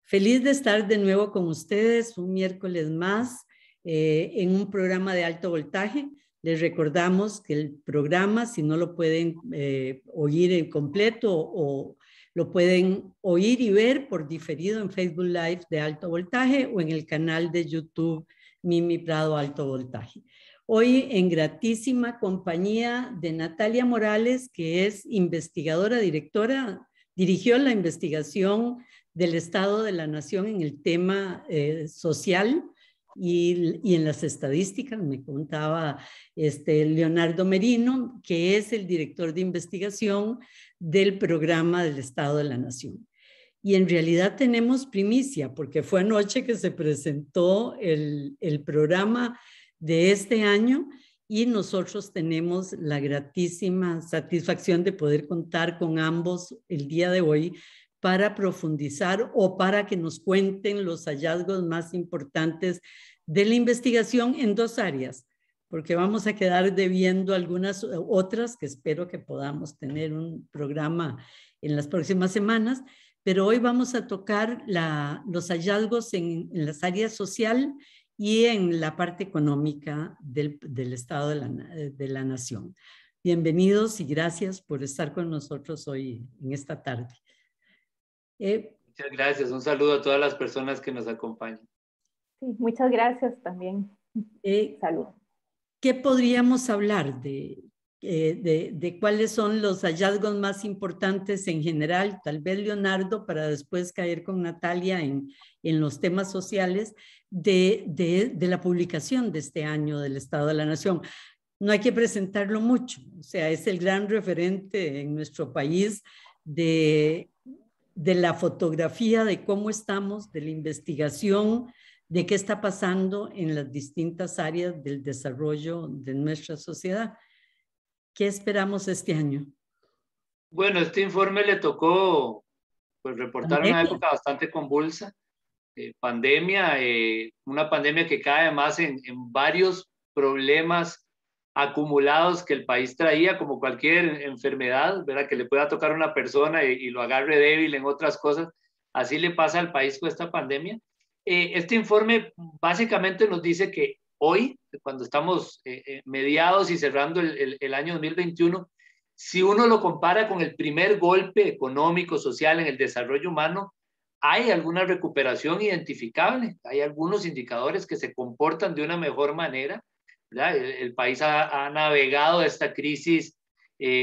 Feliz de estar de nuevo con ustedes un miércoles más en un programa de alto voltaje. Les recordamos que el programa, si no lo pueden oír en completo o lo pueden oír y ver por diferido en Facebook Live de Alto Voltaje o en el canal de YouTube Mimi Prado Alto Voltaje. Hoy en gratísima compañía de Natalia Morales, que es investigadora, directora, dirigió la investigación del Estado de la Nación en el tema social y en las estadísticas. Me contaba Leonardo Merino, que es el director de investigación del programa del Estado de la Nación. Y en realidad tenemos primicia, porque fue anoche que se presentó el programa de este año y nosotros tenemos la gratísima satisfacción de poder contar con ambos el día de hoy para profundizar o para que nos cuenten los hallazgos más importantes de la investigación en dos áreas, porque vamos a quedar debiendo algunas otras que espero que podamos tener un programa en las próximas semanas, pero hoy vamos a tocar los hallazgos en las áreas social y en la parte económica del Estado de la Nación. Bienvenidos y gracias por estar con nosotros hoy en esta tarde. Muchas gracias. Un saludo a todas las personas que nos acompañan. Sí, muchas gracias también. Saludos. ¿Qué podríamos hablar de cuáles son los hallazgos más importantes en general? Tal vez Leonardo, para después caer con Natalia en los temas sociales de la publicación de este año del Estado de la Nación. No hay que presentarlo mucho, o sea, es el gran referente en nuestro país de la fotografía de cómo estamos, de la investigación, de qué está pasando en las distintas áreas del desarrollo de nuestra sociedad. ¿Qué esperamos este año? Bueno, este informe le tocó pues, reportar una época bastante convulsa, pandemia, una pandemia que cae además en varios problemas acumulados que el país traía, como cualquier enfermedad, ¿verdad? Que le pueda tocar a una persona y lo agarre débil en otras cosas. Así le pasa al país con esta pandemia. Este informe básicamente nos dice que hoy, cuando estamos mediados y cerrando el año 2021, si uno lo compara con el primer golpe económico, social en el desarrollo humano, hay alguna recuperación identificable, hay algunos indicadores que se comportan de una mejor manera. El país ha navegado esta crisis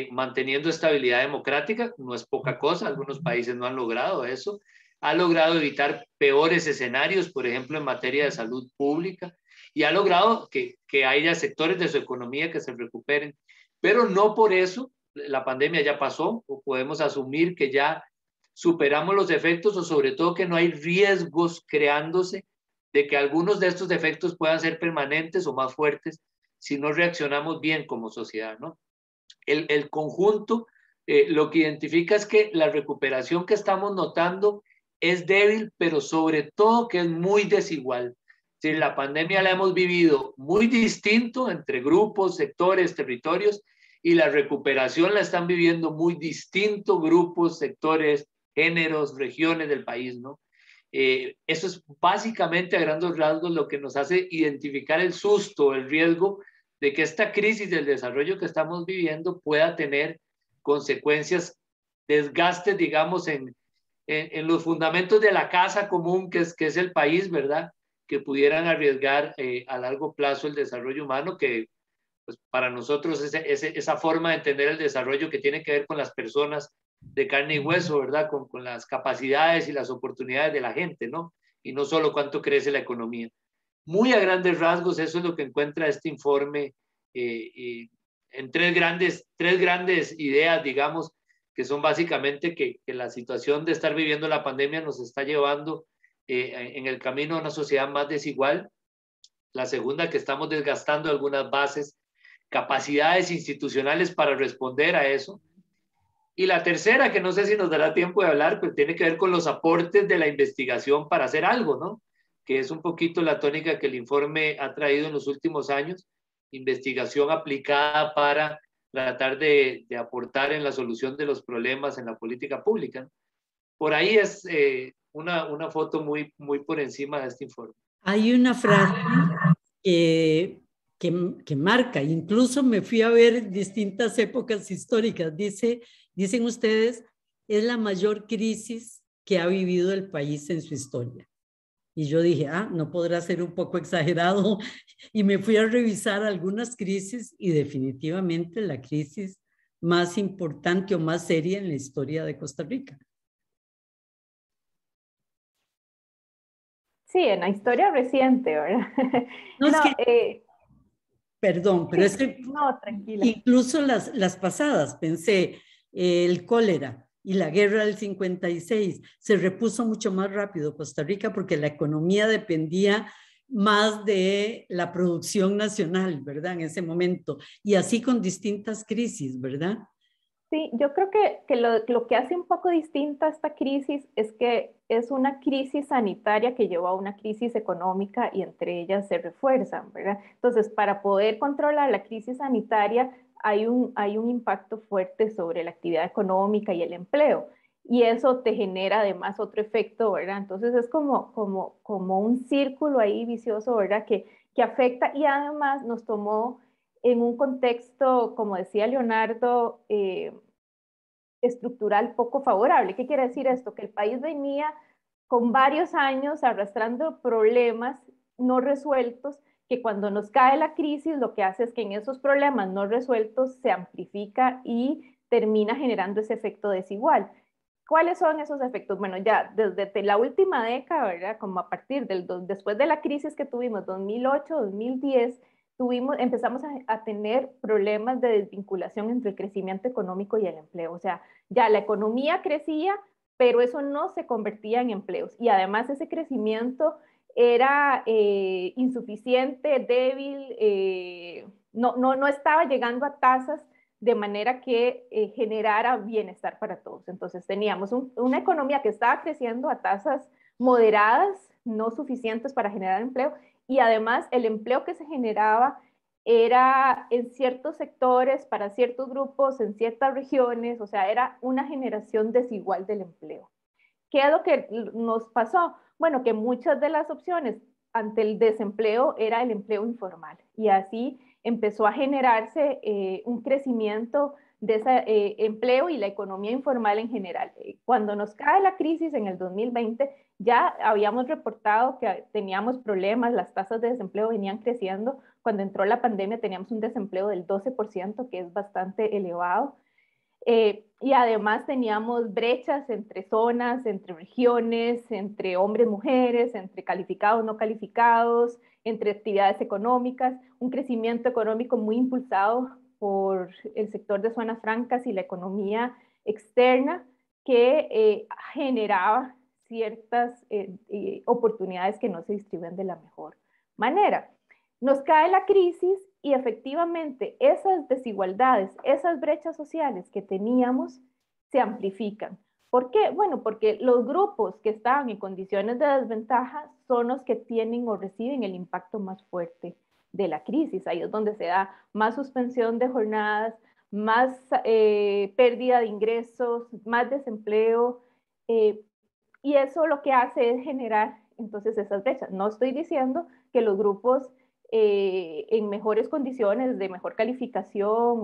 manteniendo estabilidad democrática, no es poca cosa, algunos países no han logrado eso, ha logrado evitar peores escenarios, por ejemplo, en materia de salud pública, y ha logrado que haya sectores de su economía que se recuperen, pero no por eso la pandemia ya pasó, o podemos asumir que ya superamos los efectos, o sobre todo que no hay riesgos creándose de que algunos de estos efectos puedan ser permanentes o más fuertes si no reaccionamos bien como sociedad, ¿no? El conjunto lo que identifica es que la recuperación que estamos notando es débil, pero sobre todo que es muy desigual. Si la pandemia la hemos vivido muy distinto entre grupos, sectores, territorios, y la recuperación la están viviendo muy distinto grupos, sectores, géneros, regiones del país, ¿no? Eso es básicamente a grandes rasgos lo que nos hace identificar el susto, el riesgo de que esta crisis del desarrollo que estamos viviendo pueda tener consecuencias, desgastes, digamos, en los fundamentos de la casa común que es el país, ¿verdad? Que pudieran arriesgar a largo plazo el desarrollo humano, que pues, para nosotros esa forma de entender el desarrollo que tiene que ver con las personas de carne y hueso, ¿verdad? Con las capacidades y las oportunidades de la gente, ¿no? Y no solo cuánto crece la economía. Muy a grandes rasgos, eso es lo que encuentra este informe en tres grandes ideas, digamos, que son básicamente que la situación de estar viviendo la pandemia nos está llevando en el camino a una sociedad más desigual. La segunda, que estamos desgastando algunas bases, capacidades institucionales para responder a eso. Y la tercera, que no sé si nos dará tiempo de hablar, pero tiene que ver con los aportes de la investigación para hacer algo, ¿no? Que es un poquito la tónica que el informe ha traído en los últimos años, investigación aplicada para tratar de aportar en la solución de los problemas en la política pública. Por ahí es una foto muy por encima de este informe. Hay una frase que marca, incluso me fui a ver distintas épocas históricas, dicen ustedes, es la mayor crisis que ha vivido el país en su historia. Y yo dije, no podrá ser un poco exagerado, y me fui a revisar algunas crisis y definitivamente la crisis más importante o más seria en la historia de Costa Rica. Sí, en la historia reciente, ¿verdad? No, es que, perdón, pero es que no, tranquila. Incluso las pasadas, pensé, el cólera y la guerra del 56, se repuso mucho más rápido Costa Rica porque la economía dependía más de la producción nacional, ¿verdad? En ese momento, y así con distintas crisis, ¿verdad? Sí, yo creo que lo que hace un poco distinta esta crisis es que es una crisis sanitaria que llevó a una crisis económica y entre ellas se refuerzan, ¿verdad? Entonces, para poder controlar la crisis sanitaria hay un impacto fuerte sobre la actividad económica y el empleo. Y eso te genera además otro efecto, ¿verdad? Entonces es como un círculo ahí vicioso, ¿verdad? Que afecta y además nos tomó en un contexto, como decía Leonardo, estructural poco favorable. ¿Qué quiere decir esto? Que el país venía con varios años arrastrando problemas no resueltos, que cuando nos cae la crisis lo que hace es que en esos problemas no resueltos se amplifica y termina generando ese efecto desigual. ¿Cuáles son esos efectos? Bueno, ya desde la última década, ¿verdad? Como a partir después de la crisis que tuvimos, 2008, 2010, empezamos a tener problemas de desvinculación entre el crecimiento económico y el empleo. O sea, ya la economía crecía, pero eso no se convertía en empleos. Y además ese crecimiento era insuficiente, débil, no estaba llegando a tasas de manera que generara bienestar para todos. Entonces teníamos una economía que estaba creciendo a tasas moderadas, no suficientes para generar empleo, y además el empleo que se generaba era en ciertos sectores, para ciertos grupos, en ciertas regiones, o sea, era una generación desigual del empleo. ¿Qué es lo que nos pasó? Bueno, que muchas de las opciones ante el desempleo era el empleo informal y así empezó a generarse un crecimiento de ese empleo y la economía informal en general. Cuando nos cae la crisis en el 2020, ya habíamos reportado que teníamos problemas, las tasas de desempleo venían creciendo. Cuando entró la pandemia teníamos un desempleo del 12%, que es bastante elevado. Y además teníamos brechas entre zonas, entre regiones, entre hombres, mujeres, entre calificados, no calificados, entre actividades económicas, un crecimiento económico muy impulsado por el sector de zonas francas y la economía externa que generaba ciertas oportunidades que no se distribuyen de la mejor manera. Nos cae la crisis y efectivamente esas desigualdades, esas brechas sociales que teníamos se amplifican. ¿Por qué? Bueno, porque los grupos que estaban en condiciones de desventaja son los que tienen o reciben el impacto más fuerte de la crisis. Ahí es donde se da más suspensión de jornadas, más pérdida de ingresos, más desempleo, y eso lo que hace es generar entonces esas brechas. No estoy diciendo que los grupos en mejores condiciones, de mejor calificación,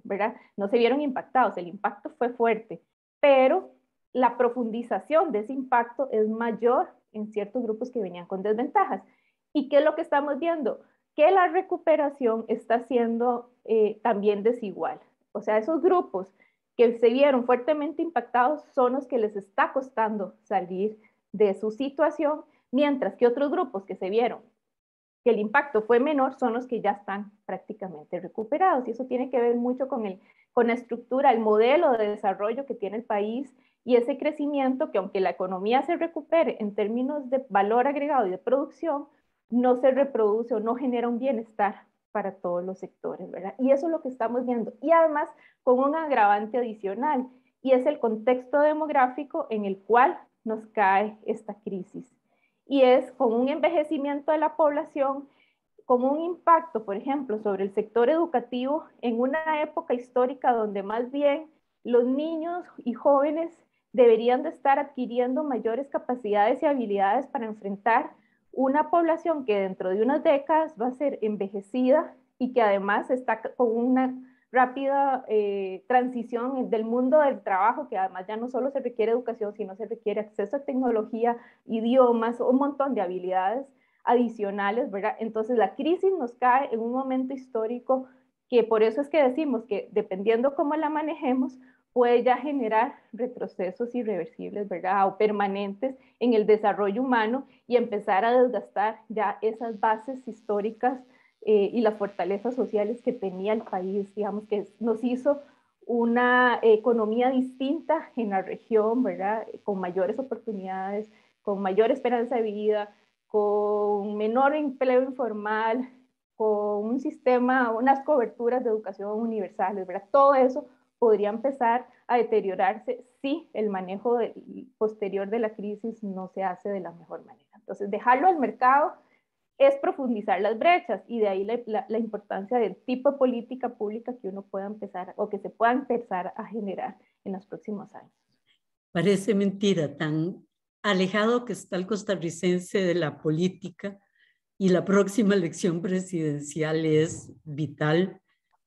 ¿verdad? No se vieron impactados, el impacto fue fuerte, pero la profundización de ese impacto es mayor en ciertos grupos que venían con desventajas. ¿Y qué es lo que estamos viendo? Que la recuperación está siendo también desigual. O sea, esos grupos que se vieron fuertemente impactados son los que les está costando salir de su situación, mientras que otros grupos que se vieron que el impacto fue menor son los que ya están prácticamente recuperados. Y eso tiene que ver mucho con la estructura, el modelo de desarrollo que tiene el país y ese crecimiento que aunque la economía se recupere en términos de valor agregado y de producción, no se reproduce o no genera un bienestar para todos los sectores, ¿verdad? Y eso es lo que estamos viendo. Y además con un agravante adicional, y es el contexto demográfico en el cual nos cae esta crisis. Y es con un envejecimiento de la población, con un impacto, por ejemplo, sobre el sector educativo en una época histórica donde más bien los niños y jóvenes deberían de estar adquiriendo mayores capacidades y habilidades para enfrentar una población que dentro de unas décadas va a ser envejecida y que además está con una rápida transición del mundo del trabajo, que además ya no solo se requiere educación, sino se requiere acceso a tecnología, idiomas, un montón de habilidades adicionales, ¿verdad? Entonces la crisis nos cae en un momento histórico que por eso es que decimos que dependiendo cómo la manejemos, puede ya generar retrocesos irreversibles, ¿verdad? O permanentes en el desarrollo humano y empezar a desgastar ya esas bases históricas y las fortalezas sociales que tenía el país, digamos, que nos hizo una economía distinta en la región, ¿verdad? Con mayores oportunidades, con mayor esperanza de vida, con menor empleo informal, con un sistema, unas coberturas de educación universales, ¿verdad? Todo eso podría empezar a deteriorarse si el manejo posterior de la crisis no se hace de la mejor manera. Entonces, dejarlo al mercado es profundizar las brechas y de ahí la importancia del tipo de política pública que uno pueda empezar o que se pueda empezar a generar en los próximos años. Parece mentira, tan alejado que está el costarricense de la política, y la próxima elección presidencial es vital,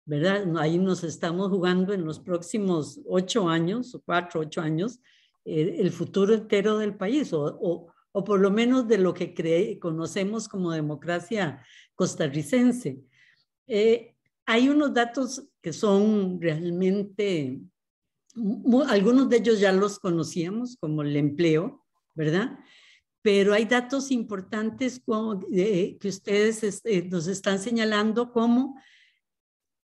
¿verdad? Ahí nos estamos jugando en los próximos 8 años, 4, 8 años, el futuro entero del país, o por lo menos de lo que conocemos como democracia costarricense. Hay unos datos que son realmente, algunos de ellos ya los conocíamos, como el empleo, ¿verdad? Pero hay datos importantes que ustedes nos están señalando como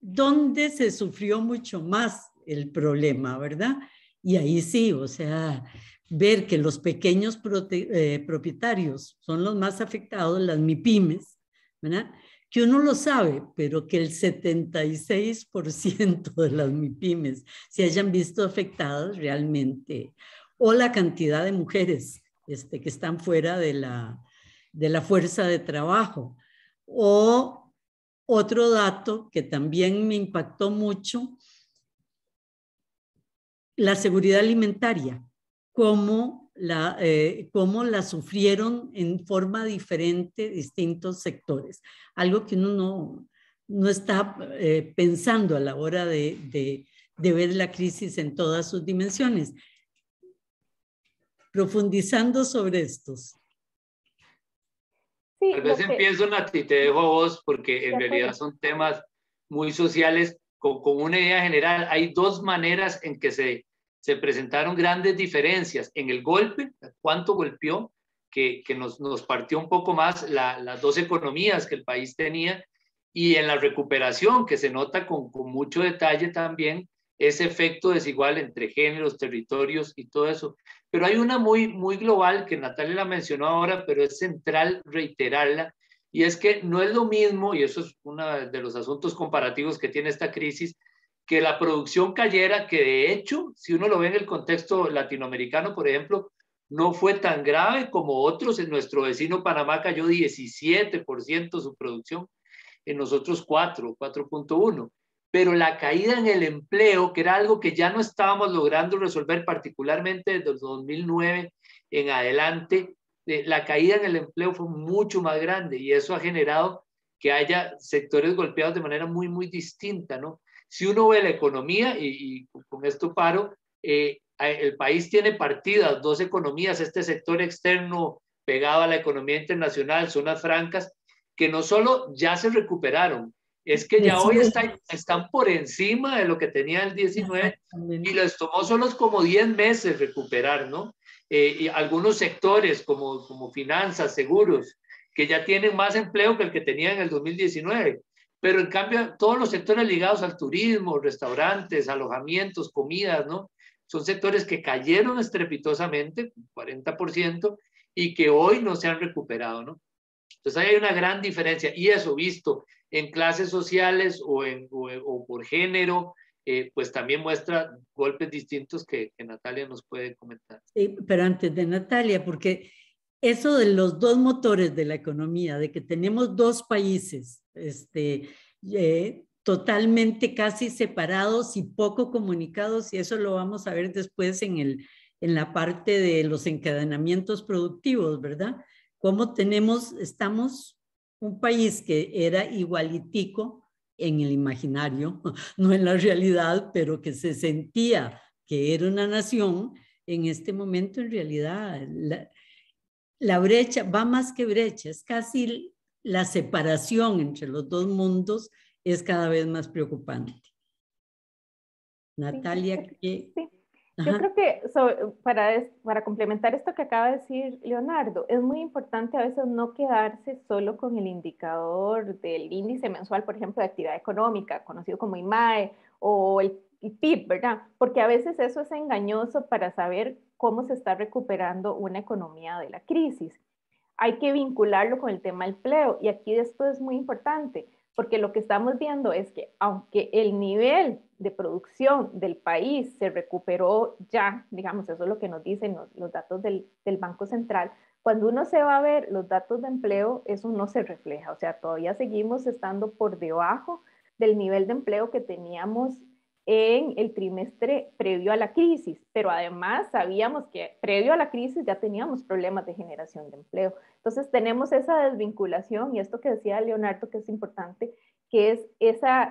dónde se sufrió mucho más el problema, ¿verdad? Y ahí sí, o sea, ver que los pequeños propietarios son los más afectados, las MIPYMES, ¿verdad? Que uno lo sabe, pero que el 76% de las MIPYMES se hayan visto afectadas realmente, o la cantidad de mujeres que están fuera de la fuerza de trabajo. O otro dato que también me impactó mucho, la seguridad alimentaria, cómo la sufrieron en forma diferente distintos sectores. Algo que uno no está pensando a la hora de ver la crisis en todas sus dimensiones. Profundizando sobre estos. Sí, tal vez empiezo, Nati, te dejo a vos, porque en realidad son temas muy sociales con una idea general. Hay dos maneras en que se presentaron grandes diferencias. En el golpe, cuánto golpeó, que nos partió un poco más las dos economías que el país tenía, y en la recuperación, que se nota con mucho detalle también, ese efecto desigual entre géneros, territorios y todo eso. Pero hay una muy global que Natalia la mencionó ahora, pero es central reiterarla, y es que no es lo mismo, y eso es uno de los asuntos comparativos que tiene esta crisis, que la producción cayera, que de hecho, si uno lo ve en el contexto latinoamericano, por ejemplo, no fue tan grave como otros. En nuestro vecino Panamá cayó 17% su producción, en nosotros 4.1%. Pero la caída en el empleo, que era algo que ya no estábamos logrando resolver, particularmente desde el 2009 en adelante, la caída en el empleo fue mucho más grande, y eso ha generado que haya sectores golpeados de manera muy distinta, ¿no? Si uno ve la economía, y con esto paro, el país tiene partidas, dos economías, este sector externo pegado a la economía internacional, zonas francas, que no solo ya se recuperaron, es que ya hoy están por encima de lo que tenía el 19, y les tomó solo como 10 meses recuperar, ¿no? Y algunos sectores como finanzas, seguros, que ya tienen más empleo que el que tenían en el 2019, pero en cambio todos los sectores ligados al turismo, restaurantes, alojamientos, comidas, ¿no? Son sectores que cayeron estrepitosamente, 40%, y que hoy no se han recuperado, ¿no? Entonces ahí hay una gran diferencia, y eso visto en clases sociales o por género, pues también muestra golpes distintos que Natalia nos puede comentar. Sí, pero antes de Natalia, porque eso de los dos motores de la economía, de que tenemos dos países totalmente casi separados y poco comunicados, y eso lo vamos a ver después en en la parte de los encadenamientos productivos, ¿verdad? Cómo estamos un país que era igualitico en el imaginario, no en la realidad, pero que se sentía que era una nación. En este momento, en realidad, la brecha va más que brecha, es casi la separación entre los dos mundos es cada vez más preocupante. Natalia, sí, sí. Yo creo que para complementar esto que acaba de decir Leonardo, es muy importante a veces no quedarse solo con el indicador del índice mensual, por ejemplo, de actividad económica, conocido como IMAE, o el PIB, ¿verdad? Porque a veces eso es engañoso para saber cómo se está recuperando una economía de la crisis. Hay que vincularlo con el tema del empleo, y aquí esto es muy importante, porque lo que estamos viendo es que aunque el nivel de producción del país se recuperó ya, digamos, eso es lo que nos dicen los datos del Banco Central, cuando uno se va a ver los datos de empleo, eso no se refleja, o sea, todavía seguimos estando por debajo del nivel de empleo que teníamos en el trimestre previo a la crisis, pero además sabíamos que previo a la crisis ya teníamos problemas de generación de empleo. Entonces tenemos esa desvinculación, y esto que decía Leonardo que es importante, que es esa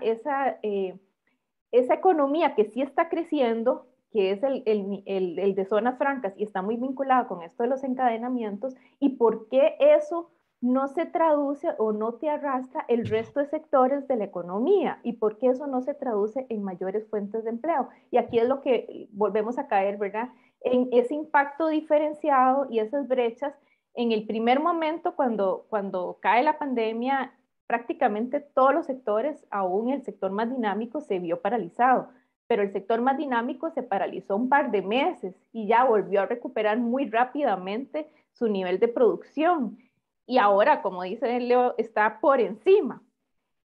economía que sí está creciendo, que es el de zonas francas y está muy vinculado con esto de los encadenamientos, y por qué eso no se traduce o no te arrastra el resto de sectores de la economía, y por qué eso no se traduce en mayores fuentes de empleo. Y aquí es lo que volvemos a caer, ¿verdad? En ese impacto diferenciado y esas brechas. En el primer momento, cuando cae la pandemia, prácticamente todos los sectores, aún el sector más dinámico, se vio paralizado, pero el sector más dinámico se paralizó un par de meses y ya volvió a recuperar muy rápidamente su nivel de producción. Y ahora, como dice Leo, está por encima.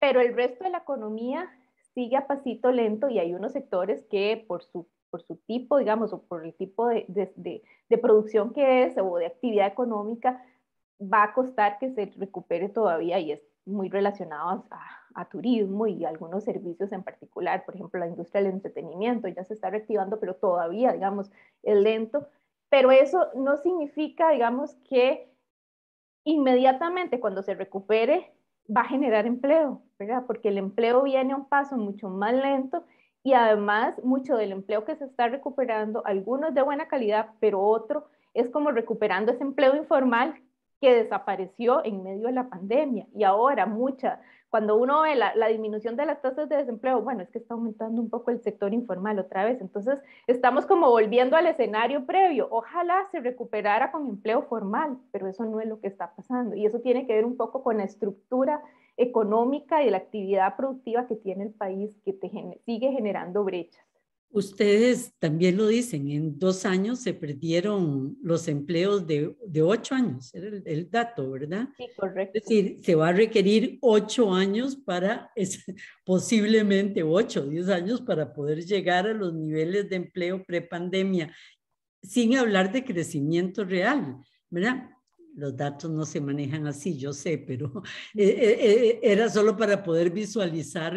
Pero el resto de la economía sigue a pasito lento, y hay unos sectores que por su tipo, digamos, o por el tipo de producción que es, o de actividad económica, va a costar que se recupere todavía, y es muy relacionado a turismo y algunos servicios en particular. Por ejemplo, la industria del entretenimiento ya se está reactivando, pero todavía, digamos, es lento. Pero eso no significa, digamos, que inmediatamente cuando se recupere va a generar empleo, ¿verdad? Porque el empleo viene a un paso mucho más lento, y además mucho del empleo que se está recuperando, algunos de buena calidad, pero otro es como recuperando ese empleo informal que desapareció en medio de la pandemia. Y ahora cuando uno ve la disminución de las tasas de desempleo, bueno, es que está aumentando un poco el sector informal otra vez. Entonces, estamos como volviendo al escenario previo. Ojalá se recuperara con empleo formal, pero eso no es lo que está pasando. Y eso tiene que ver un poco con la estructura económica y la actividad productiva que tiene el país, que sigue generando brechas. Ustedes también lo dicen, en 2 años se perdieron los empleos de 8 años, era el dato, ¿verdad? Sí, correcto. Es decir, se va a requerir 8 años posiblemente 8 o 10 años para poder llegar a los niveles de empleo prepandemia, sin hablar de crecimiento real, ¿verdad? Los datos no se manejan así, yo sé, pero era solo para poder visualizar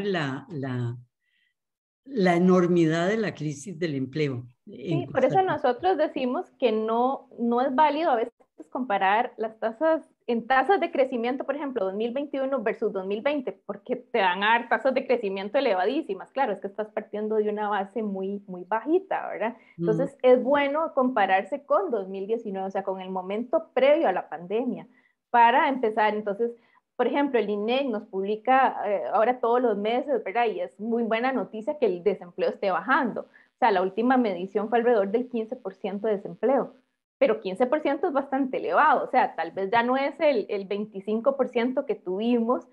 la enormidad de la crisis del empleo. Sí, por eso nosotros decimos que no es válido a veces comparar las tasas en tasas de crecimiento, por ejemplo, 2021 versus 2020, porque te van a dar tasas de crecimiento elevadísimas. Claro, es que estás partiendo de una base muy, muy bajita, ¿verdad? Entonces, es bueno compararse con 2019, o sea, con el momento previo a la pandemia, para empezar. Entonces, por ejemplo, el INEC nos publica ahora todos los meses, ¿verdad? Y es muy buena noticia que el desempleo esté bajando. O sea, la última medición fue alrededor del 15% de desempleo, pero 15% es bastante elevado. O sea, tal vez ya no es el 25% que tuvimos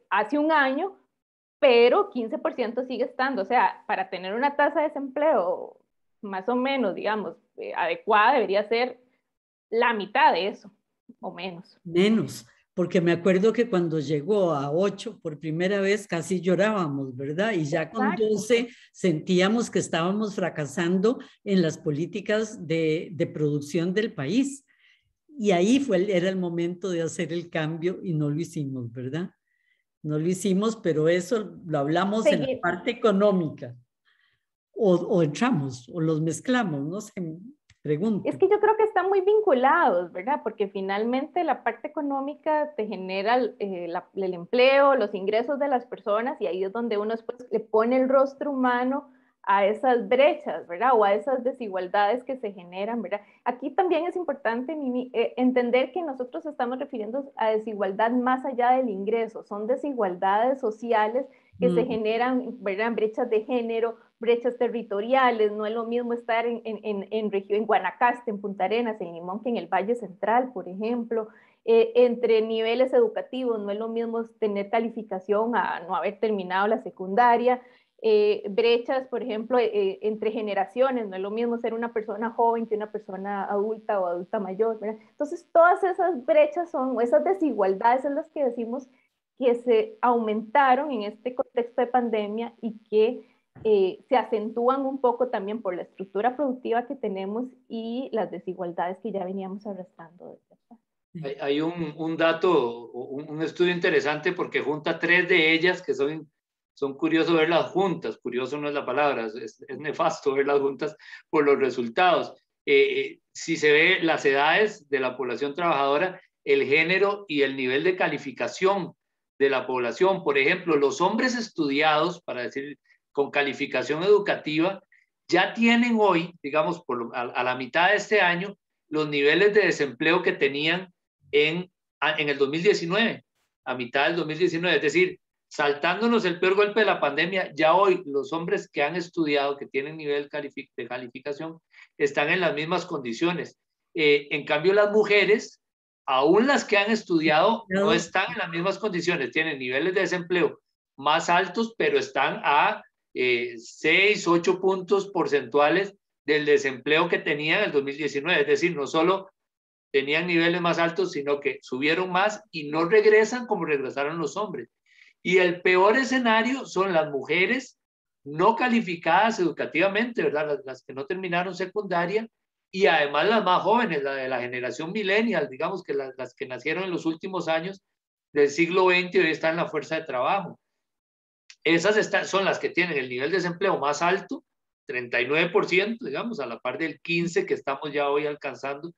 hace un año, pero 15% sigue estando. O sea, para tener una tasa de desempleo más o menos, digamos, adecuada, debería ser la mitad de eso, o menos. Menos, porque me acuerdo que cuando llegó a 8 por primera vez casi llorábamos, ¿verdad? Y ya con 12 sentíamos que estábamos fracasando en las políticas de producción del país. Y ahí era el momento de hacer el cambio, y no lo hicimos, ¿verdad? No lo hicimos, pero eso lo hablamos en la parte económica. o entramos o los mezclamos, no sé, pregunto. Es que yo creo que están muy vinculados, ¿verdad? Porque finalmente la parte económica te genera el empleo, los ingresos de las personas, y ahí es donde uno después le pone el rostro humano a esas brechas, ¿verdad? O a esas desigualdades que se generan, ¿verdad? Aquí también es importante, Mimi, entender que nosotros estamos refiriendo a desigualdad más allá del ingreso, son desigualdades sociales que se generan, ¿verdad? Brechas de género, brechas territoriales. No es lo mismo estar en Guanacaste, en Punta Arenas, en Limón, que en el Valle Central, por ejemplo. Entre niveles educativos, no es lo mismo tener calificación a no haber terminado la secundaria. Brechas, por ejemplo, entre generaciones, no es lo mismo ser una persona joven que una persona adulta o adulta mayor, ¿verdad? Entonces, todas esas brechas son, esas desigualdades son las que decimos que se aumentaron en este contexto de pandemia y que se acentúan un poco también por la estructura productiva que tenemos y las desigualdades que ya veníamos arrastrando. Hay un dato, un estudio interesante porque junta 3 de ellas que son curiosos verlas juntas. Curioso no es la palabra, es nefasto verlas juntas por los resultados. Si se ve las edades de la población trabajadora, el género y el nivel de calificación de la población. Por ejemplo, los hombres estudiados, para decir, con calificación educativa, ya tienen hoy, digamos, a la mitad de este año, los niveles de desempleo que tenían en el 2019, a mitad del 2019. Es decir, saltándonos el peor golpe de la pandemia, ya hoy los hombres que han estudiado, que tienen nivel de calificación, están en las mismas condiciones. En cambio, las mujeres, aún las que han estudiado, no están en las mismas condiciones, tienen niveles de desempleo más altos, pero están a 6, 8 puntos porcentuales del desempleo que tenían en el 2019. Es decir, no solo tenían niveles más altos, sino que subieron más y no regresan como regresaron los hombres. Y el peor escenario son las mujeres no calificadas educativamente, ¿verdad? Las que no terminaron secundaria, y además las más jóvenes, la de la generación millennial, digamos que las que nacieron en los últimos años del siglo XX y hoy están en la fuerza de trabajo. Esas son las que tienen el nivel de desempleo más alto, 39%, digamos, a la par del 15% que estamos ya hoy alcanzando,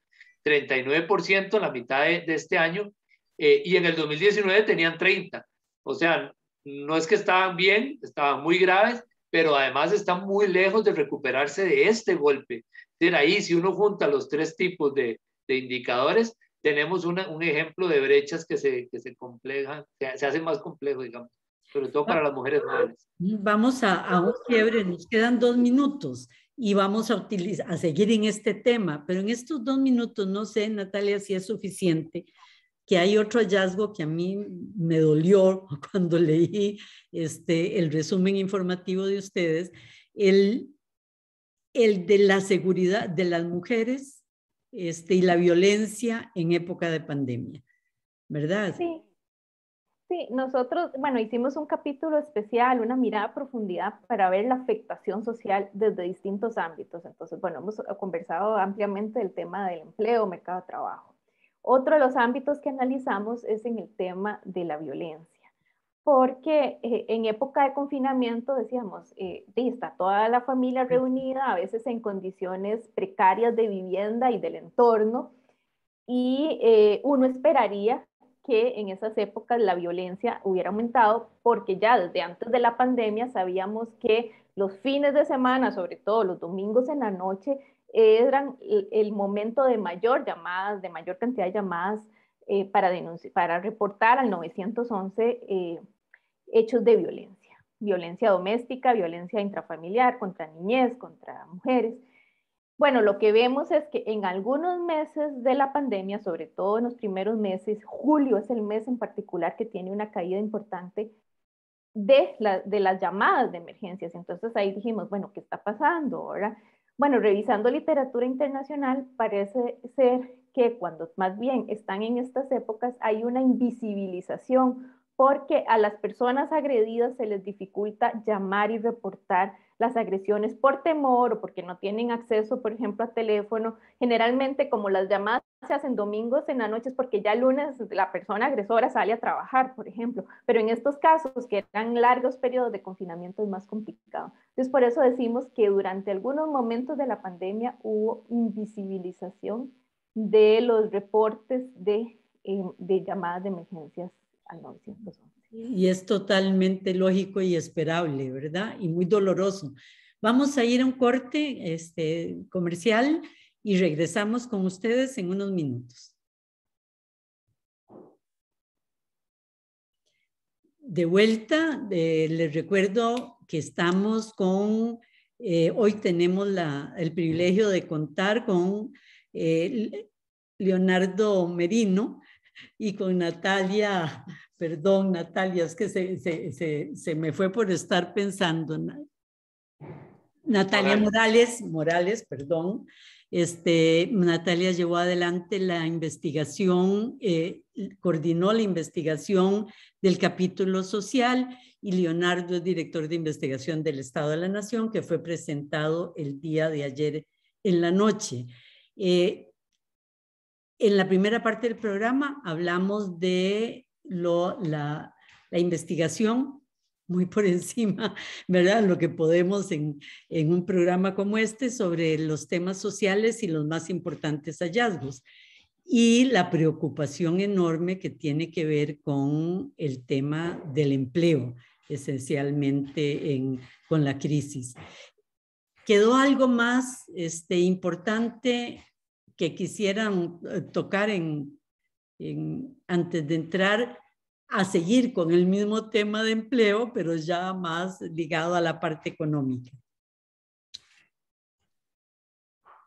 39% la mitad de este año, y en el 2019 tenían 30%. O sea, no es que estaban bien, estaban muy graves, pero además están muy lejos de recuperarse de este golpe. Es decir, ahí si uno junta los 3 tipos de indicadores, tenemos un ejemplo de brechas que se complejan, se hacen más complejos, digamos, sobre todo para las mujeres jóvenes. Vamos a un quiebre, nos quedan 2 minutos y vamos a seguir en este tema, pero en estos 2 minutos, no sé, Natalia, si es suficiente, que hay otro hallazgo que a mí me dolió cuando leí el resumen informativo de ustedes, el de la seguridad de las mujeres y la violencia en época de pandemia, ¿verdad? Sí. Sí, nosotros, bueno, hicimos un capítulo especial, una mirada a profundidad para ver la afectación social desde distintos ámbitos. Entonces, bueno, hemos conversado ampliamente del tema del empleo, mercado de trabajo. Otro de los ámbitos que analizamos es en el tema de la violencia, porque en época de confinamiento, decíamos, está toda la familia reunida, a veces en condiciones precarias de vivienda y del entorno, y uno esperaría que en esas épocas la violencia hubiera aumentado, porque ya desde antes de la pandemia sabíamos que los fines de semana, sobre todo los domingos en la noche, eran el momento de mayor llamadas, de mayor cantidad de llamadas para reportar al 911 hechos de violencia, violencia doméstica, violencia intrafamiliar, contra niñez, contra mujeres. Bueno, lo que vemos es que en algunos meses de la pandemia, sobre todo en los primeros meses, julio es el mes en particular que tiene una caída importante de las llamadas de emergencias. Entonces ahí dijimos, bueno, ¿qué está pasando ahora? Bueno, revisando literatura internacional, parece ser que cuando más bien están en estas épocas hay una invisibilización, porque a las personas agredidas se les dificulta llamar y reportar las agresiones por temor o porque no tienen acceso, por ejemplo, a teléfono. Generalmente, como las llamadas se hacen domingos en la noche, es porque ya el lunes la persona agresora sale a trabajar, por ejemplo. Pero en estos casos, que eran largos periodos de confinamiento, es más complicado. Entonces, por eso decimos que durante algunos momentos de la pandemia hubo invisibilización de los reportes de llamadas de emergencias al 911. Y es totalmente lógico y esperable, ¿verdad? Y muy doloroso. Vamos a ir a un corte comercial y regresamos con ustedes en unos minutos. De vuelta, les recuerdo que estamos con, hoy tenemos el privilegio de contar con Leonardo Merino y con Natalia. Perdón, Natalia, es que se me fue por estar pensando. Natalia Morales, perdón. Natalia llevó adelante la investigación, coordinó la investigación del capítulo social, y Leonardo es director de investigación del Estado de la Nación, que fue presentado el día de ayer en la noche. En la primera parte del programa hablamos de la investigación, muy por encima, ¿verdad? Lo que podemos en un programa como este sobre los temas sociales y los más importantes hallazgos. Y la preocupación enorme que tiene que ver con el tema del empleo, esencialmente con la crisis. ¿Quedó algo más importante que quisieran tocar antes de entrar a seguir con el mismo tema de empleo, pero ya más ligado a la parte económica?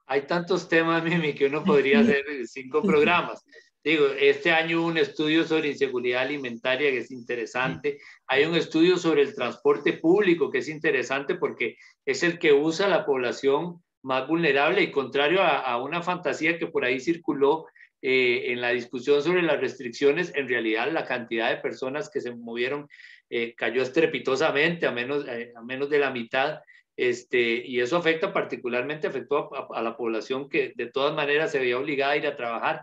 Hay tantos temas, Mimi, que uno podría hacer 5 programas. Digo, este año hubo un estudio sobre inseguridad alimentaria que es interesante. Hay un estudio sobre el transporte público que es interesante porque es el que usa la población más vulnerable, y contrario a una fantasía que por ahí circuló en la discusión sobre las restricciones, en realidad la cantidad de personas que se movieron cayó estrepitosamente a menos de la mitad. Y eso particularmente afectó a la población que de todas maneras se veía obligada a ir a trabajar.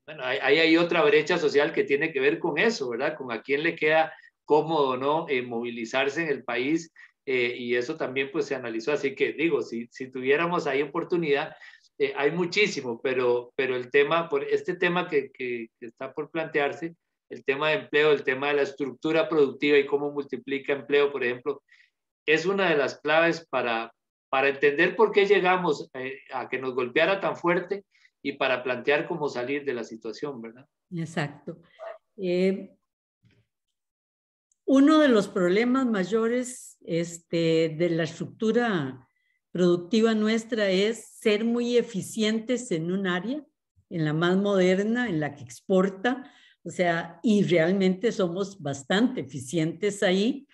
Bueno, hay otra brecha social que tiene que ver con eso, ¿verdad? Con a quién le queda cómodo, ¿no? Movilizarse en el país, y eso también pues se analizó. Así que digo, si tuviéramos ahí oportunidad, hay muchísimo, pero el tema, este tema que está por plantearse, el tema de empleo, el tema de la estructura productiva y cómo multiplica empleo, por ejemplo, es una de las claves para entender por qué llegamos a que nos golpeara tan fuerte y para plantear cómo salir de la situación, ¿verdad? Exacto. Uno de los problemas mayores de la estructura productiva nuestra es ser muy eficientes en un área, en la más moderna, en la que exporta, o sea, y realmente somos bastante eficientes ahí,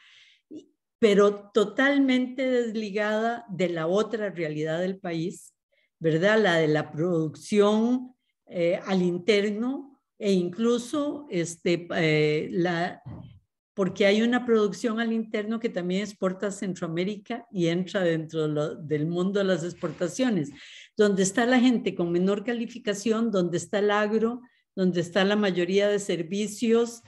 pero totalmente desligada de la otra realidad del país, ¿verdad? La de la producción al interno, e incluso porque hay una producción al interno que también exporta a Centroamérica y entra dentro del mundo de las exportaciones, donde está la gente con menor calificación, donde está el agro, donde está la mayoría de servicios,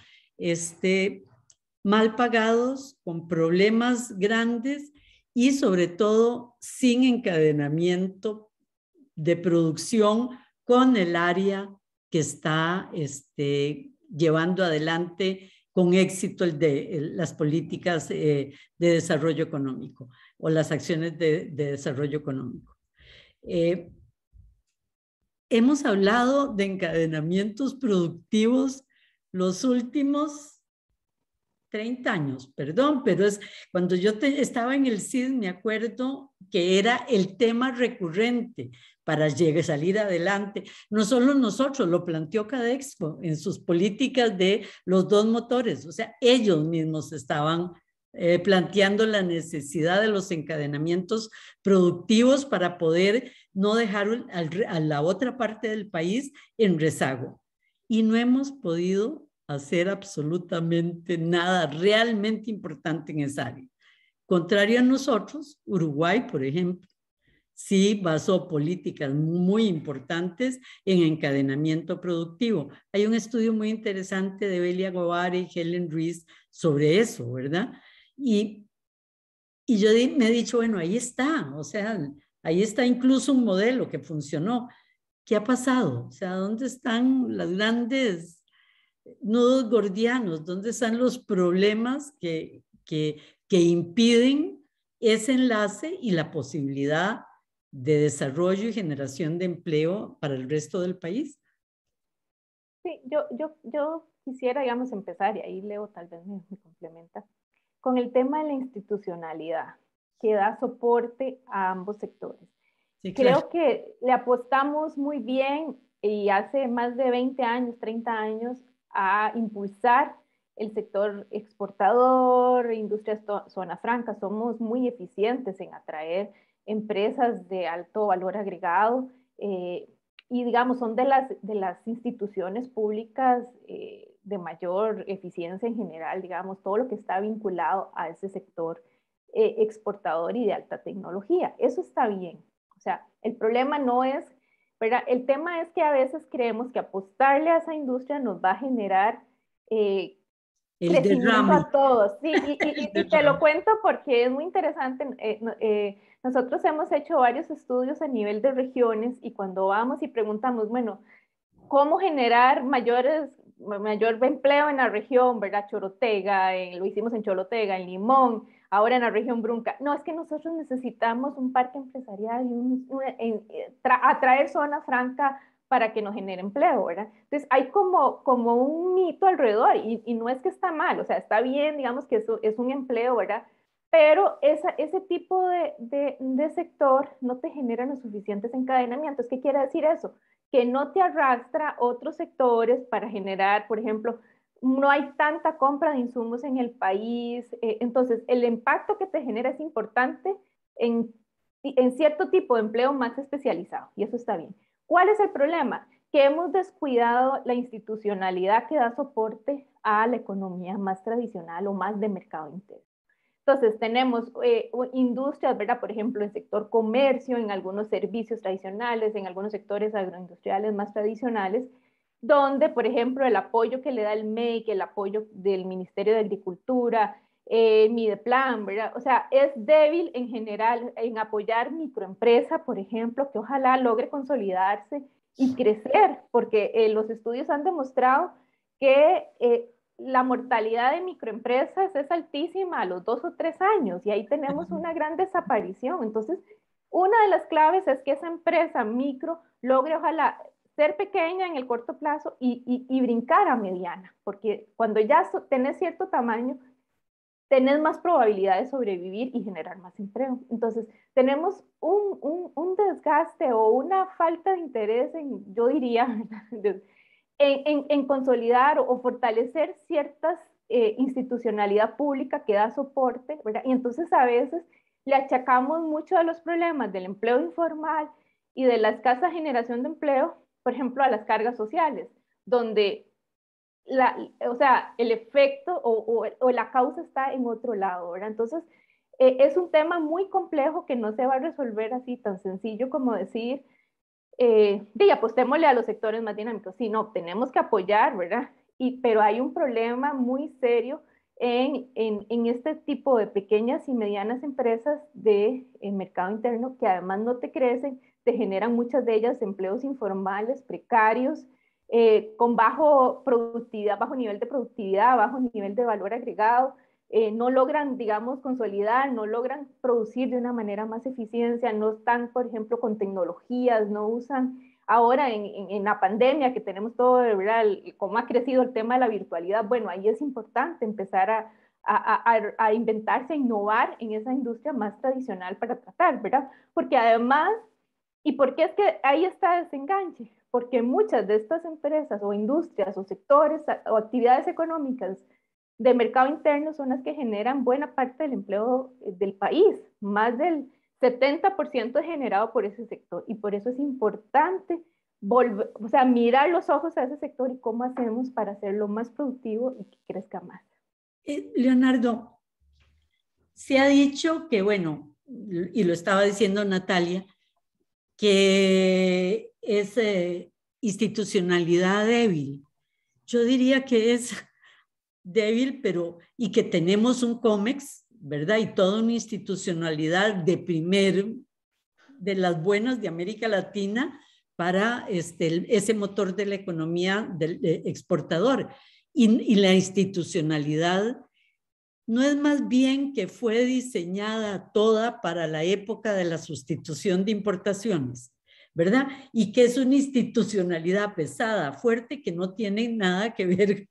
mal pagados, con problemas grandes y sobre todo sin encadenamiento de producción con el área que está llevando adelante con éxito las políticas de desarrollo económico o las acciones de desarrollo económico. Hemos hablado de encadenamientos productivos los últimos 30 años, perdón, pero es cuando yo estaba en el CID, me acuerdo que era el tema recurrente para salir adelante. No solo nosotros, lo planteó Cadexpo en sus políticas de los 2 motores, o sea, ellos mismos estaban planteando la necesidad de los encadenamientos productivos para poder no dejar a la otra parte del país en rezago. Y no hemos podido hacer absolutamente nada realmente importante en esa área. Contrario a nosotros, Uruguay, por ejemplo, sí basó políticas muy importantes en encadenamiento productivo. Hay un estudio muy interesante de Belia Govar y Helen Ruiz sobre eso, ¿verdad? Y yo me he dicho, bueno, ahí está, o sea, ahí está incluso un modelo que funcionó. ¿Qué ha pasado? O sea, ¿dónde están los grandes nudos gordianos? ¿Dónde están los problemas que impiden ese enlace y la posibilidad de desarrollo y generación de empleo para el resto del país? Sí, yo quisiera, digamos, empezar, y ahí Leo tal vez me complementa, con el tema de la institucionalidad que da soporte a ambos sectores. Sí, claro. Creo que le apostamos muy bien y hace más de 20 años, 30 años, a impulsar el sector exportador, industrias zona franca. Somos muy eficientes en atraer empresas de alto valor agregado y, digamos, son de las instituciones públicas de mayor eficiencia en general, digamos, todo lo que está vinculado a ese sector exportador y de alta tecnología. Eso está bien. O sea, el problema no es, ¿verdad? El tema es que a veces creemos que apostarle a esa industria nos va a generar el crecimiento derrame. a todos. Sí, y te lo cuento porque es muy interesante. Nosotros hemos hecho varios estudios a nivel de regiones y cuando vamos y preguntamos, bueno, ¿cómo generar mayor empleo en la región, ¿verdad? Chorotega, lo hicimos en Chorotega, en Limón, ahora en la región Brunca. No, es que nosotros necesitamos un parque empresarial y atraer zona franca para que nos genere empleo, ¿verdad? Entonces hay como un mito alrededor y no es que está mal, o sea, está bien, digamos que eso es un empleo, ¿verdad? Pero ese tipo de sector no te genera los suficientes encadenamientos. ¿Qué quiere decir eso? Que no te arrastra otros sectores para generar, por ejemplo, no hay tanta compra de insumos en el país, entonces el impacto que te genera es importante en cierto tipo de empleo más especializado, y eso está bien. ¿Cuál es el problema? Que hemos descuidado la institucionalidad que da soporte a la economía más tradicional o más de mercado interno. Entonces, tenemos industrias, ¿verdad? Por ejemplo, en el sector comercio, en algunos servicios tradicionales, en algunos sectores agroindustriales más tradicionales, donde, por ejemplo, el apoyo que le da el MEIC, el apoyo del Ministerio de Agricultura, Mideplan, ¿verdad? O sea, es débil en general en apoyar microempresa, por ejemplo, que ojalá logre consolidarse y crecer, porque los estudios han demostrado que la mortalidad de microempresas es altísima a los 2 o 3 años y ahí tenemos una gran desaparición. Entonces, una de las claves es que esa empresa micro logre, ojalá, ser pequeña en el corto plazo y brincar a mediana, porque cuando ya tenés cierto tamaño, tenés más probabilidad de sobrevivir y generar más empleo. Entonces, tenemos un desgaste o una falta de interés en, yo diría, en consolidar o fortalecer ciertas institucionalidad pública que da soporte, ¿verdad? Y entonces a veces le achacamos mucho de los problemas del empleo informal y de la escasa generación de empleo, por ejemplo, a las cargas sociales, donde o sea, el efecto o la causa está en otro lado, ¿verdad? Entonces, es un tema muy complejo que no se va a resolver así tan sencillo como decir, apostémosle a los sectores más dinámicos. Sí, no, tenemos que apoyar, ¿verdad? Pero hay un problema muy serio en este tipo de pequeñas y medianas empresas de mercado interno que además no te crecen, te generan muchas de ellas empleos informales, precarios, con bajo productividad, bajo nivel de productividad, bajo nivel de valor agregado, no logran, digamos, consolidar, no logran producir de una manera más eficiencia, no están, por ejemplo, con tecnologías, no usan ahora en la pandemia que tenemos todo, ¿verdad? Cómo ha crecido el tema de la virtualidad, bueno, ahí es importante empezar a inventarse, a innovar en esa industria más tradicional para tratar, ¿verdad? Porque además, ¿y por qué es que ahí está ese enganche? Porque muchas de estas empresas o industrias o sectores o actividades económicas de mercado interno son las que generan buena parte del empleo del país. Más del 70% es generado por ese sector y por eso es importante mirar los ojos a ese sector y cómo hacemos para hacerlo más productivo y que crezca más. Leonardo, Se ha dicho que, bueno, y lo estaba diciendo Natalia, que es institucionalidad débil. Yo diría que es débil, pero y que tenemos un COMEX, ¿verdad? Y toda una institucionalidad de las buenas de América Latina para ese motor de la economía del exportador. Y la institucionalidad no es más bien que fue diseñada toda para la época de la sustitución de importaciones, ¿verdad? Y que es una institucionalidad pesada, fuerte, que no tiene nada que ver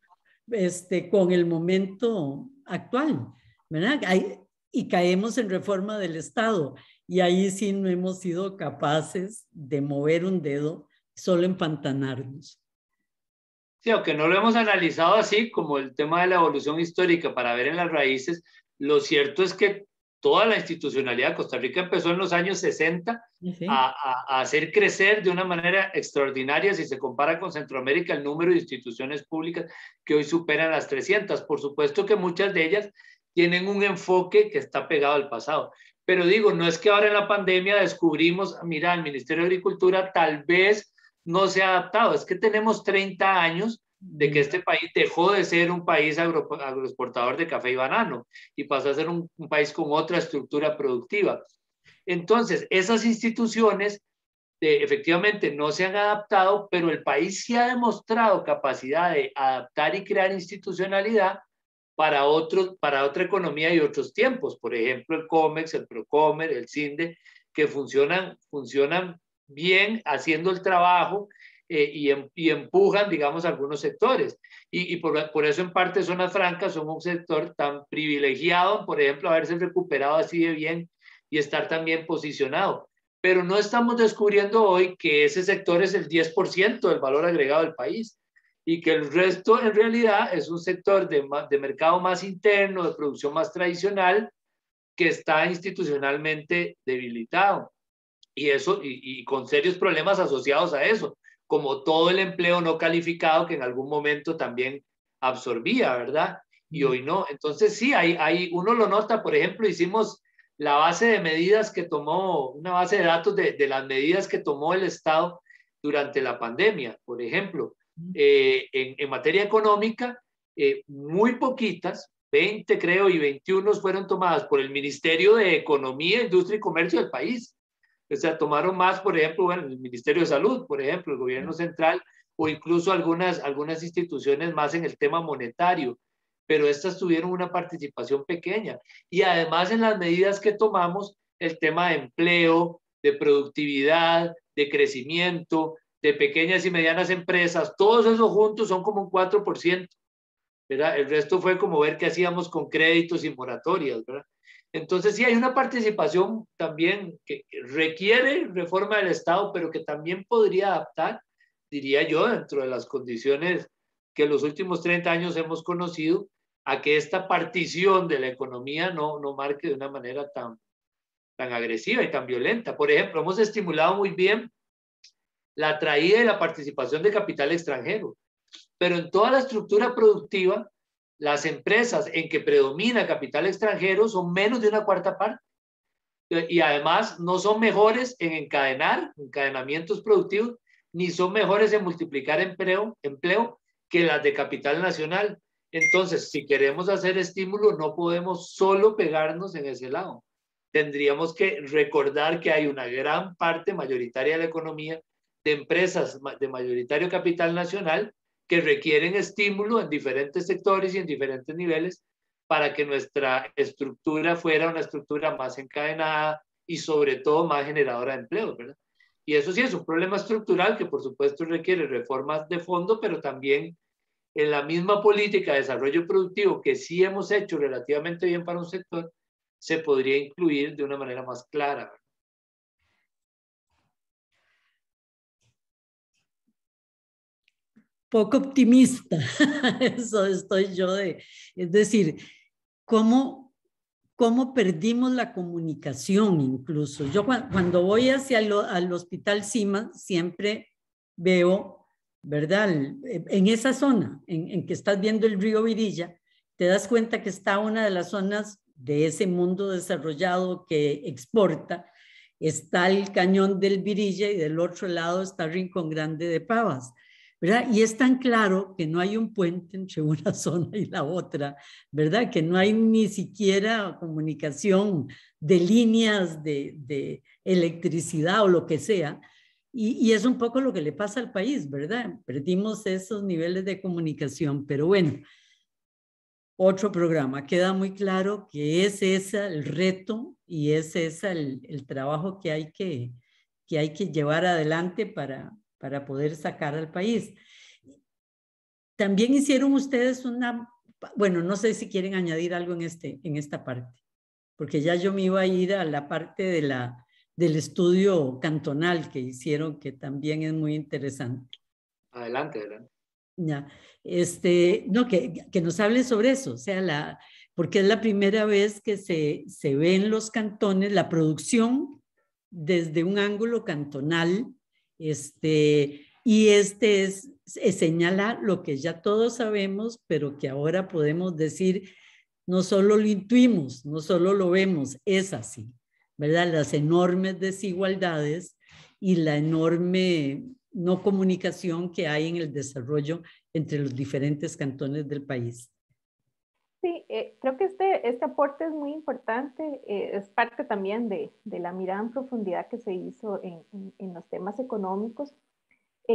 con el momento actual, ¿verdad? Y caemos en reforma del Estado, y ahí sí no hemos sido capaces de mover un dedo, solo empantanarnos. Sí, aunque no lo hemos analizado así como el tema de la evolución histórica para ver en las raíces, lo cierto es que toda la institucionalidad de Costa Rica empezó en los años 60 Sí. a hacer crecer de una manera extraordinaria, si se compara con Centroamérica, el número de instituciones públicas que hoy superan las 300. Por supuesto que muchas de ellas tienen un enfoque que está pegado al pasado. Pero digo, no es que ahora en la pandemia descubrimos, mira, el Ministerio de Agricultura tal vez no se ha adaptado. Es que tenemos 30 años de que este país dejó de ser un país agroexportador de café y banano y pasó a ser un país con otra estructura productiva. Entonces, esas instituciones efectivamente no se han adaptado, pero el país sí ha demostrado capacidad de adaptar y crear institucionalidad para otra economía y otros tiempos. Por ejemplo, el COMEX, el PROCOMER, el CINDE, que funcionan bien haciendo el trabajo y empujan, digamos, algunos sectores. Y por eso en parte Zonas Francas son un sector tan privilegiado, por ejemplo, haberse recuperado así de bien y estar tan bien posicionado. Pero no estamos descubriendo hoy que ese sector es el 10% del valor agregado del país y que el resto en realidad es un sector de mercado más interno, de producción más tradicional, que está institucionalmente debilitado. Y eso, y con serios problemas asociados a eso, como todo el empleo no calificado que en algún momento también absorbía, ¿verdad? Y hoy no. Entonces sí, uno lo nota. Por ejemplo, hicimos la base de medidas que tomó, una base de datos de las medidas que tomó el Estado durante la pandemia. Por ejemplo, en materia económica, muy poquitas, 20 creo, y 21 fueron tomadas por el Ministerio de Economía, Industria y Comercio del país. O sea, tomaron más, por ejemplo, bueno, el Ministerio de Salud, por ejemplo, el gobierno central, o incluso algunas instituciones más en el tema monetario, pero estas tuvieron una participación pequeña. Y además en las medidas que tomamos, el tema de empleo, de productividad, de crecimiento, de pequeñas y medianas empresas, todos esos juntos son como un 4%, ¿verdad? El resto fue como ver qué hacíamos con créditos y moratorias, ¿verdad? Entonces sí hay una participación también que requiere reforma del Estado, pero que también podría adaptar, diría yo, dentro de las condiciones que en los últimos 30 años hemos conocido, a que esta partición de la economía no marque de una manera tan agresiva y tan violenta. Por ejemplo, hemos estimulado muy bien la traída y la participación de capital extranjero, pero en toda la estructura productiva, las empresas en que predomina capital extranjero son menos de una cuarta parte. Y además no son mejores en encadenamientos productivos, ni son mejores en multiplicar empleo que las de capital nacional. Entonces, si queremos hacer estímulo, no podemos solo pegarnos en ese lado. Tendríamos que recordar que hay una gran parte mayoritaria de la economía de empresas de mayoritario capital nacional que requieren estímulo en diferentes sectores y en diferentes niveles para que nuestra estructura fuera una estructura más encadenada y sobre todo más generadora de empleo, ¿verdad? Y eso sí es un problema estructural que por supuesto requiere reformas de fondo, pero también en la misma política de desarrollo productivo que sí hemos hecho relativamente bien para un sector, se podría incluir de una manera más clara, ¿verdad? Poco optimista, eso estoy yo es decir, ¿cómo perdimos la comunicación incluso? Yo cuando voy al Hospital Cima siempre veo, ¿verdad? En esa zona en que estás viendo el río Virilla, te das cuenta que está una de las zonas de ese mundo desarrollado que exporta, está el cañón del Virilla y del otro lado está Rincón Grande de Pavas, ¿verdad? Y es tan claro que no hay un puente entre una zona y la otra, ¿verdad? Que no hay ni siquiera comunicación de líneas de electricidad o lo que sea. Y es un poco lo que le pasa al país, ¿verdad? Perdimos esos niveles de comunicación, pero bueno, otro programa. Queda muy claro que es ese el reto y es ese el trabajo que hay que llevar adelante para poder sacar al país. También hicieron ustedes una, bueno, no sé si quieren añadir algo en esta parte, porque ya yo me iba a ir a la parte del estudio cantonal que hicieron, que también es muy interesante. Adelante, adelante. Ya, no, que nos hable sobre eso, o sea, porque es la primera vez que se ve en los cantones la producción desde un ángulo cantonal, y señala lo que ya todos sabemos, pero que ahora podemos decir, no solo lo intuimos, no solo lo vemos, es así, ¿verdad? Las enormes desigualdades y la enorme no comunicación que hay en el desarrollo entre los diferentes cantones del país. Sí, creo que este aporte es muy importante, es parte también de la mirada en profundidad que se hizo en los temas económicos.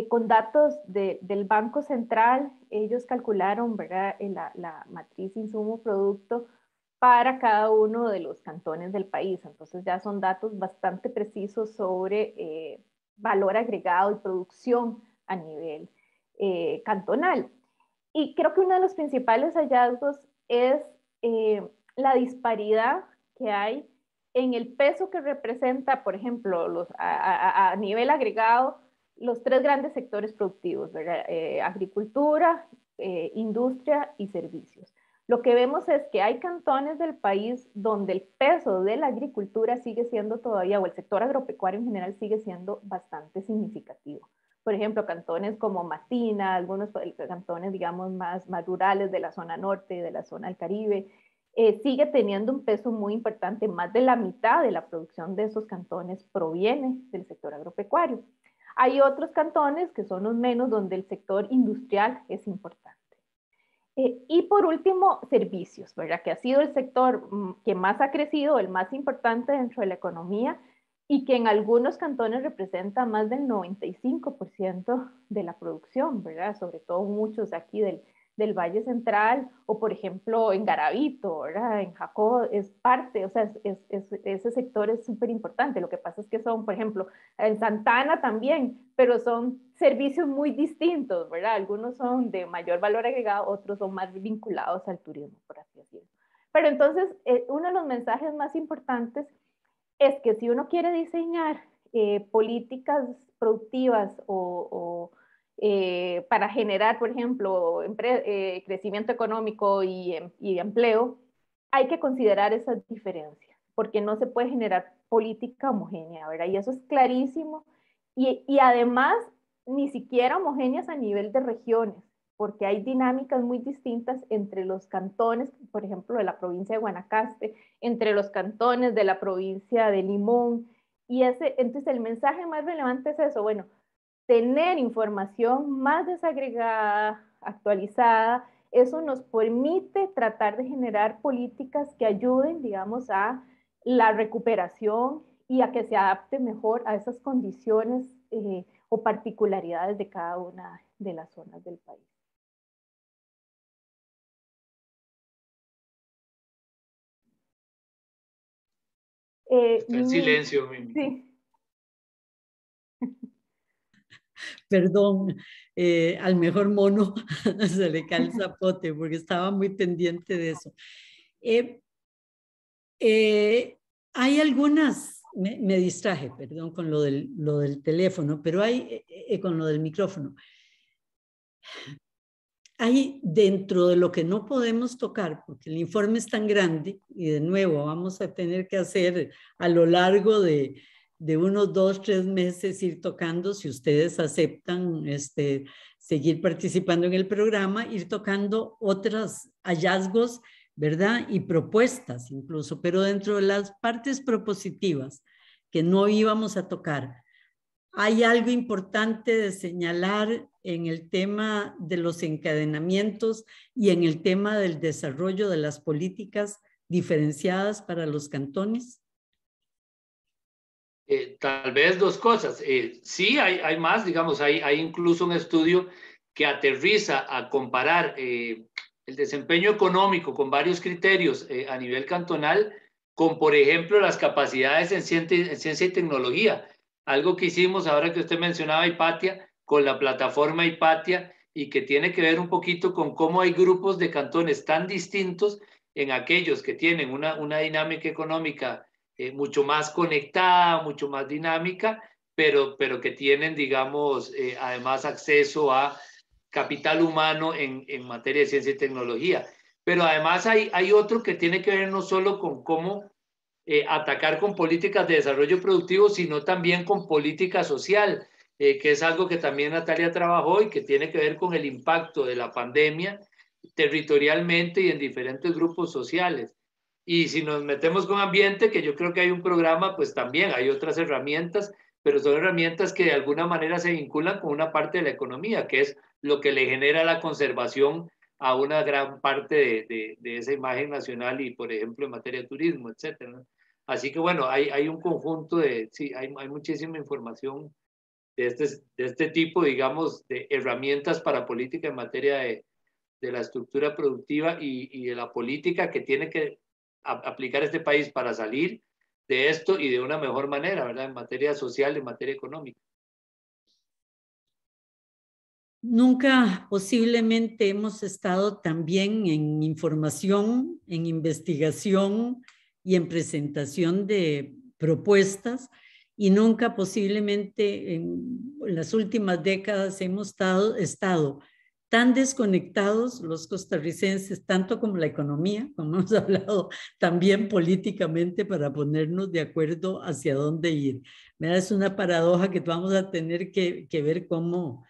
Con datos del Banco Central, ellos calcularon, ¿verdad?, la matriz insumo-producto para cada uno de los cantones del país. Entonces ya son datos bastante precisos sobre valor agregado y producción a nivel cantonal. Y creo que uno de los principales hallazgos es la disparidad que hay en el peso que representa, por ejemplo, a nivel agregado, los tres grandes sectores productivos, ¿verdad? Agricultura, industria y servicios. Lo que vemos es que hay cantones del país donde el peso de la agricultura sigue siendo todavía, o el sector agropecuario en general sigue siendo bastante significativo. Por ejemplo, cantones como Matina, algunos cantones, digamos, más rurales de la zona norte, de la zona del Caribe, sigue teniendo un peso muy importante. Más de la mitad de la producción de esos cantones proviene del sector agropecuario. Hay otros cantones que son los menos, donde el sector industrial es importante. Y por último, servicios, ¿verdad? Que ha sido el sector que más ha crecido, el más importante dentro de la economía y que en algunos cantones representa más del 95% de la producción, ¿verdad? Sobre todo muchos aquí del Valle Central o, por ejemplo, en Garavito, ¿verdad? En Jacó es parte, o sea, ese sector es súper importante. Lo que pasa es que son, por ejemplo, en Santa Ana también, pero son servicios muy distintos, ¿verdad? Algunos son de mayor valor agregado, otros son más vinculados al turismo, por así decirlo. Pero entonces, uno de los mensajes más importantes es que si uno quiere diseñar políticas productivas para generar, por ejemplo, crecimiento económico y empleo, hay que considerar esas diferencias, porque no se puede generar política homogénea, ¿verdad? Y eso es clarísimo. Y además, ni siquiera homogéneas a nivel de regiones, porque hay dinámicas muy distintas entre los cantones, por ejemplo, de la provincia de Guanacaste, entre los cantones de la provincia de Limón. Y entonces el mensaje más relevante es eso, bueno, tener información más desagregada, actualizada, eso nos permite tratar de generar políticas que ayuden, digamos, a la recuperación y a que se adapte mejor a esas condiciones o particularidades de cada una de las zonas del país. Está en silencio, Mimi. Sí. Perdón, al mejor mono se le cae el zapote porque estaba muy pendiente de eso. Hay algunas, me distraje, perdón, con lo del teléfono, pero hay, con lo del micrófono. Hay dentro de lo que no podemos tocar, porque el informe es tan grande, y de nuevo vamos a tener que hacer a lo largo de unos 2, 3 meses ir tocando, si ustedes aceptan seguir participando en el programa, ir tocando otros hallazgos ¿verdad? Y propuestas incluso, pero dentro de las partes propositivas que no íbamos a tocar, hay algo importante de señalar en el tema de los encadenamientos y en el tema del desarrollo de las políticas diferenciadas para los cantones. Tal vez dos cosas. Sí, hay más, digamos, hay incluso un estudio que aterriza a comparar el desempeño económico con varios criterios a nivel cantonal con, por ejemplo, las capacidades en ciencia y tecnología. Algo que hicimos ahora que usted mencionaba Hipatia, con la plataforma Hipatia, y que tiene que ver un poquito con cómo hay grupos de cantones tan distintos en aquellos que tienen una dinámica económica mucho más conectada, mucho más dinámica, pero que tienen, digamos, además acceso a capital humano en materia de ciencia y tecnología. Pero además hay otro que tiene que ver no solo con cómo atacar con políticas de desarrollo productivo, sino también con política social, que es algo que también Natalia trabajó y que tiene que ver con el impacto de la pandemia territorialmente y en diferentes grupos sociales. Y si nos metemos con ambiente, que yo creo que hay un programa, pues también hay otras herramientas, pero son herramientas que de alguna manera se vinculan con una parte de la economía, que es lo que le genera la conservación a una gran parte de esa imagen nacional y, por ejemplo, en materia de turismo, etcétera, ¿no? Así que, bueno, hay un conjunto sí, hay muchísima información de este tipo, digamos, de herramientas para política en materia de la estructura productiva y de la política que tiene que aplicar este país para salir de esto y de una mejor manera, ¿verdad? En materia social, en materia económica. Nunca posiblemente hemos estado también en información, en investigación y en presentación de propuestas, y nunca posiblemente en las últimas décadas hemos estado tan desconectados los costarricenses, tanto como la economía, como hemos hablado, también políticamente, para ponernos de acuerdo hacia dónde ir. Es una paradoja que vamos a tener que ver cómo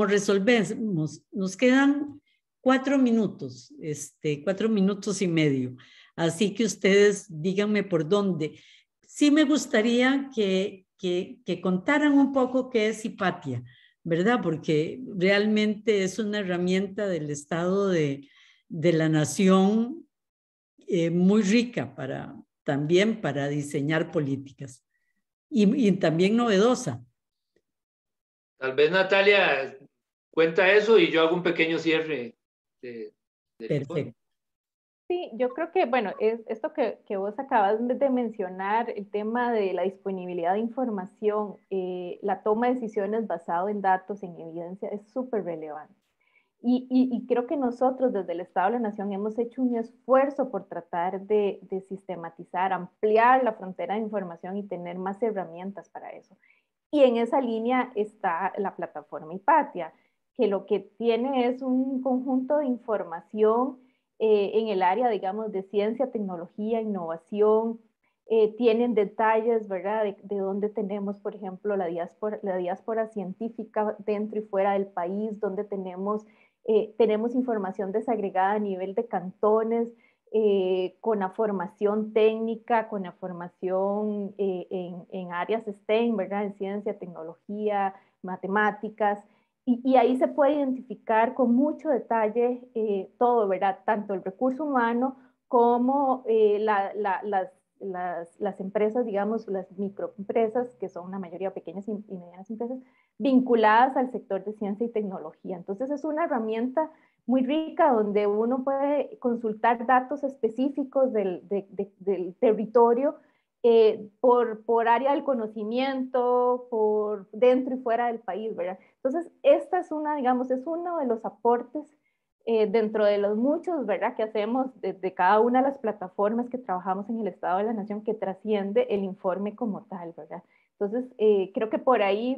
resolvemos. Nos quedan 4 minutos, 4 minutos y medio. Así que ustedes díganme por dónde. Sí me gustaría que contaran un poco qué es Hipatia, ¿verdad? Porque realmente es una herramienta del Estado de la Nación muy rica también para diseñar políticas y también novedosa. Tal vez Natalia cuenta eso y yo hago un pequeño cierre del informe. Sí, yo creo que, bueno, es esto que vos acabas de mencionar, el tema de la disponibilidad de información, la toma de decisiones basado en datos, en evidencia, es súper relevante. Y creo que nosotros desde el Estado de la Nación hemos hecho un esfuerzo por tratar de sistematizar, ampliar la frontera de información y tener más herramientas para eso. Y en esa línea está la plataforma Hipatia, que lo que tiene es un conjunto de información en el área, digamos, de ciencia, tecnología, innovación. Tienen detalles, ¿verdad?, de dónde tenemos, por ejemplo, la diáspora científica dentro y fuera del país, donde tenemos información desagregada a nivel de cantones, con la formación técnica, con la formación en áreas STEM, ¿verdad? En ciencia, tecnología, matemáticas. Y ahí se puede identificar con mucho detalle todo, ¿verdad? Tanto el recurso humano como las empresas, digamos, las microempresas, que son la mayoría pequeñas y medianas empresas, vinculadas al sector de ciencia y tecnología. Entonces es una herramienta muy rica donde uno puede consultar datos específicos del territorio por área del conocimiento, por dentro y fuera del país, ¿verdad? Entonces, esta es digamos, es uno de los aportes dentro de los muchos, ¿verdad?, que hacemos desde cada una de las plataformas que trabajamos en el Estado de la Nación, que trasciende el informe como tal, ¿verdad? Entonces, creo que por ahí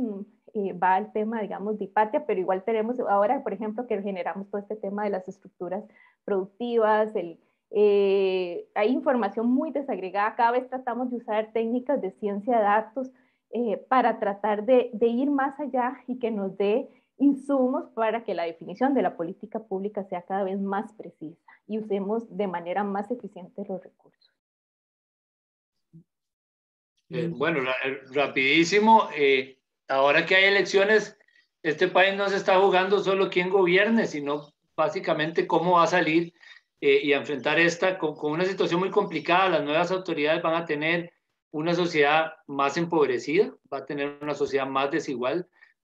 va el tema, digamos, de Hipatia, pero igual tenemos ahora, por ejemplo, que generamos todo este tema de las estructuras productivas, hay información muy desagregada, cada vez tratamos de usar técnicas de ciencia de datos para tratar de ir más allá y que nos dé insumos para que la definición de la política pública sea cada vez más precisa y usemos de manera más eficiente los recursos. Bueno, rapidísimo. Ahora que hay elecciones, este país no se está jugando solo quién gobierne, sino básicamente cómo va a salir y a enfrentar esta con una situación muy complicada. Las nuevas autoridades van a tener una sociedad más empobrecida, va a tener una sociedad más desigual,